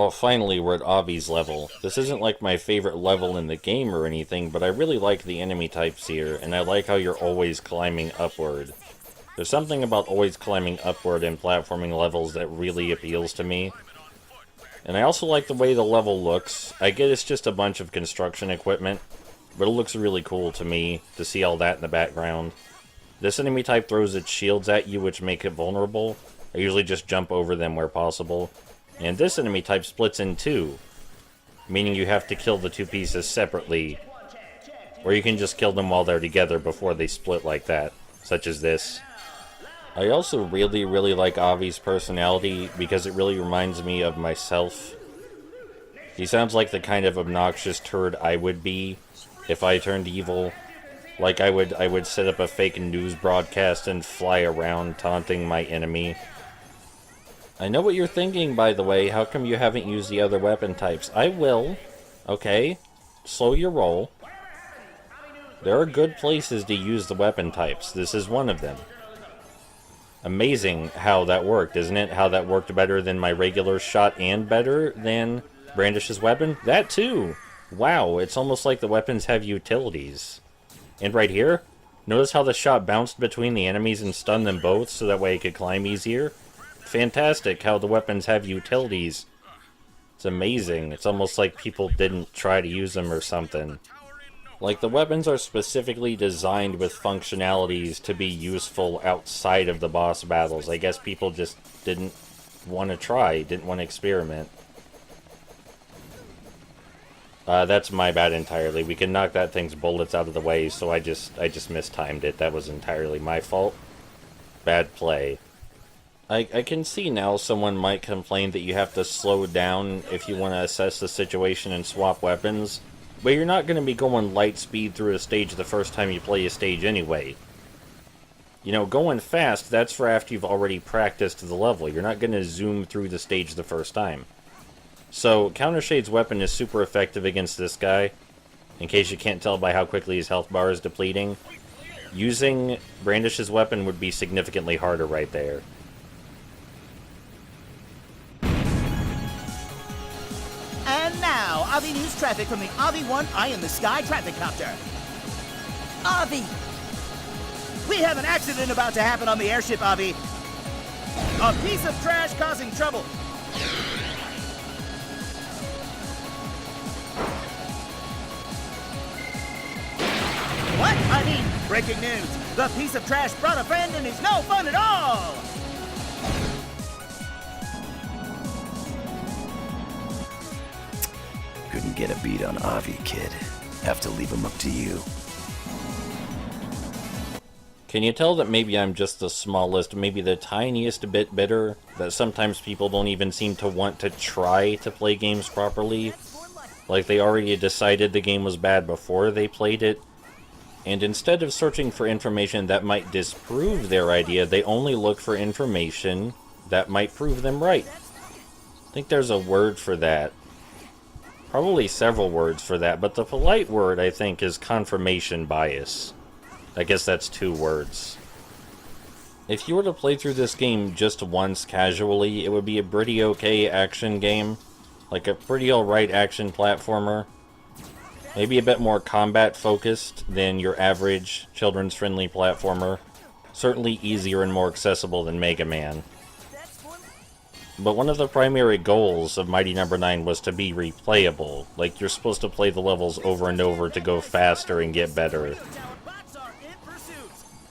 Oh, finally we're at Avi's level. This isn't like my favorite level in the game or anything, but I really like the enemy types here, and I like how you're always climbing upward. There's something about always climbing upward in platforming levels that really appeals to me. And I also like the way the level looks. I get it's just a bunch of construction equipment, but it looks really cool to me to see all that in the background. This enemy type throws its shields at you, which make it vulnerable. I usually just jump over them where possible. And this enemy type splits in two, meaning you have to kill the two pieces separately, or you can just kill them while they're together before they split like that, such as this. I also really like Avi's personality because it really reminds me of myself. He sounds like the kind of obnoxious turd I would be if I turned evil. Like I would set up a fake news broadcast and fly around taunting my enemy. I know what you're thinking, by the way. How come you haven't used the other weapon types? I will. Okay? Slow your roll. There are good places to use the weapon types. This is one of them. Amazing how that worked, isn't it? How that worked better than my regular shot and better than Brandish's weapon? That too! Wow, it's almost like the weapons have utilities. And right here, notice how the shot bounced between the enemies and stunned them both so that way it could climb easier? Fantastic how the weapons have utilities. It's amazing. It's almost like people didn't try to use them or something. Like, the weapons are specifically designed with functionalities to be useful outside of the boss battles. I guess people just didn't want to try, didn't want to experiment. That's my bad entirely. We can knock that thing's bullets out of the way, so I just mistimed it. That was entirely my fault. Bad play. I can see now someone might complain that you have to slow down if you want to assess the situation and swap weapons, but you're not going to be going light speed through a stage the first time you play a stage anyway. You know, going fast, that's for after you've already practiced the level. You're not going to zoom through the stage the first time. So, Countershade's weapon is super effective against this guy, in case you can't tell by how quickly his health bar is depleting. Using Brandish's weapon would be significantly harder right there. And now, Avi News traffic from the Avi 1 Eye in the Sky traffic copter. Avi! We have an accident about to happen on the airship, Avi. A piece of trash causing trouble. What? I mean, breaking news. The piece of trash brought a friend and is no fun at all! Couldn't get a beat on Avi, kid. Have to leave him up to you. Can you tell that maybe I'm just the smallest, maybe the tiniest bit bitter? That sometimes people don't even seem to want to try to play games properly? Like they already decided the game was bad before they played it? And instead of searching for information that might disprove their idea, they only look for information that might prove them right. I think there's a word for that. Probably several words for that, but the polite word, I think, is confirmation bias. I guess that's 2 words. If you were to play through this game just once casually, it would be a pretty okay action game. Like a pretty alright action platformer. Maybe a bit more combat focused than your average children's friendly platformer. Certainly easier and more accessible than Mega Man. But one of the primary goals of Mighty Number 9 was to be replayable. Like, you're supposed to play the levels over and over to go faster and get better.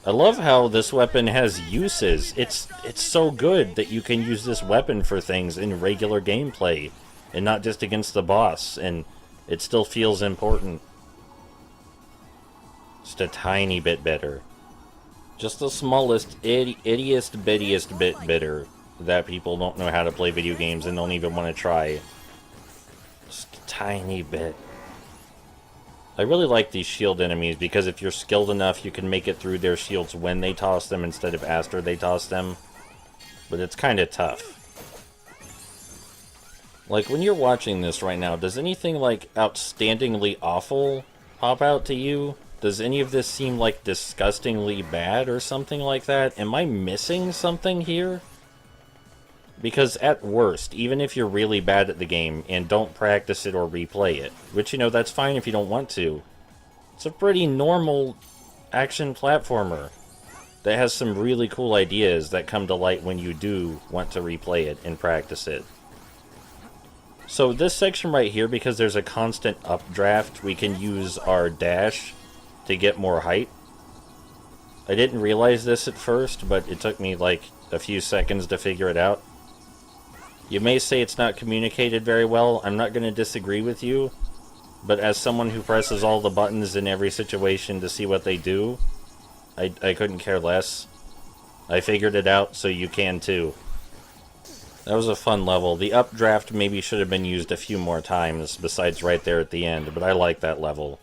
I love how this weapon has uses. It's so good that you can use this weapon for things in regular gameplay, and not just against the boss, and it still feels important. Just a tiny bit better. Just the smallest, ittiest, bittiest bit bitter. That people don't know how to play video games and don't even want to try. Just a tiny bit. I really like these shield enemies because if you're skilled enough, you can make it through their shields when they toss them instead of after they toss them. But it's kind of tough. Like, when you're watching this right now, does anything, like, outstandingly awful pop out to you? Does any of this seem, like, disgustingly bad or something like that? Am I missing something here? Because at worst, even if you're really bad at the game and don't practice it or replay it, which, you know, that's fine if you don't want to, it's a pretty normal action platformer that has some really cool ideas that come to light when you do want to replay it and practice it. So this section right here, because there's a constant updraft, we can use our dash to get more height. I didn't realize this at first, but it took me like a few seconds to figure it out. You may say it's not communicated very well. I'm not going to disagree with you, but as someone who presses all the buttons in every situation to see what they do, I couldn't care less. I figured it out, so you can too. That was a fun level. The updraft maybe should have been used a few more times, besides right there at the end, but I like that level.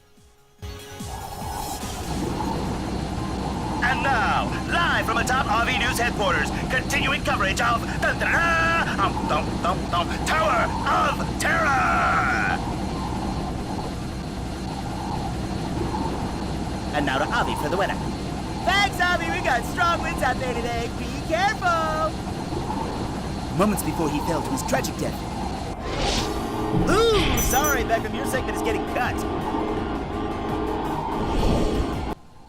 And now, live from atop RV News headquarters, continuing coverage of Tower of Terror! And now to Avi for the winner. Thanks, Avi! We got strong winds out there today. Be careful! Moments before he fell to his tragic death. Ooh! Sorry, Beckham, your segment is getting cut.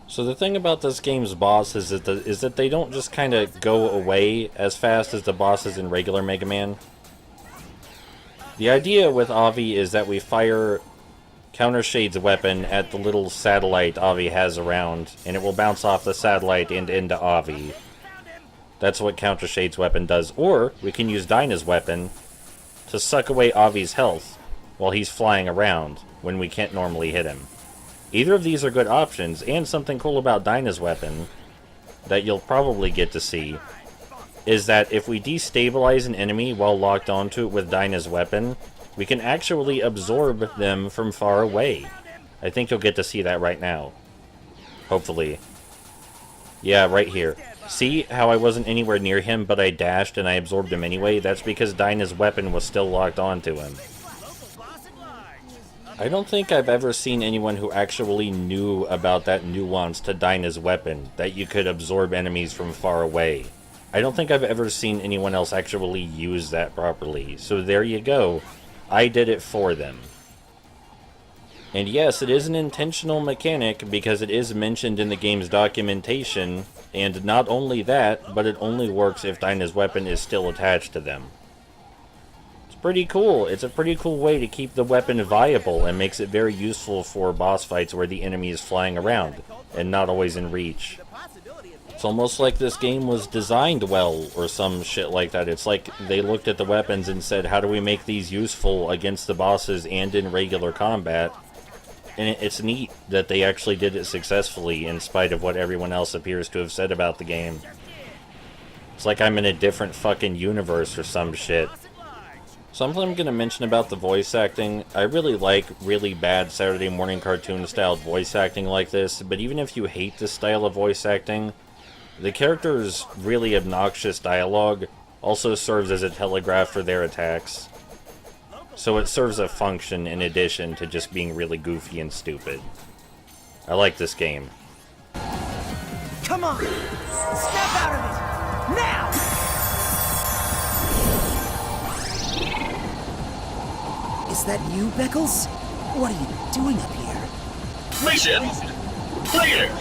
So the thing about this game's bosses is that they don't just kind of go away as fast as the bosses in regular Mega Man. The idea with Avi is that we fire Counter Shade's weapon at the little satellite Avi has around, and it will bounce off the satellite and into Avi. That's what Counter Shade's weapon does. Or we can use Dyna's weapon to suck away Avi's health while he's flying around when we can't normally hit him. Either of these are good options, and something cool about Dyna's weapon that you'll probably get to see is that if we destabilize an enemy while locked onto it with Dyna's weapon, we can actually absorb them from far away. I think you'll get to see that right now. Hopefully. Yeah, right here. See how I wasn't anywhere near him, but I dashed and I absorbed him anyway? That's because Dyna's weapon was still locked onto him. I don't think I've ever seen anyone who actually knew about that nuance to Dyna's weapon, that you could absorb enemies from far away. I don't think I've ever seen anyone else actually use that properly. So there you go. I did it for them. And yes, it is an intentional mechanic because it is mentioned in the game's documentation, and not only that, but it only works if Dyna's weapon is still attached to them. Pretty cool. It's a pretty cool way to keep the weapon viable and makes it very useful for boss fights where the enemy is flying around and not always in reach. It's almost like this game was designed well or some shit like that. It's like they looked at the weapons and said, how do we make these useful against the bosses and in regular combat? And it's neat that they actually did it successfully in spite of what everyone else appears to have said about the game. It's like I'm in a different fucking universe or some shit. Something I'm going to mention about the voice acting, I really like really bad Saturday morning cartoon style voice acting like this, but even if you hate this style of voice acting, the character's really obnoxious dialogue also serves as a telegraph for their attacks. So it serves a function in addition to just being really goofy and stupid. I like this game. Come on! Snap out of it! Now! Is that you, Beckles? What are you doing up here? Mission clear!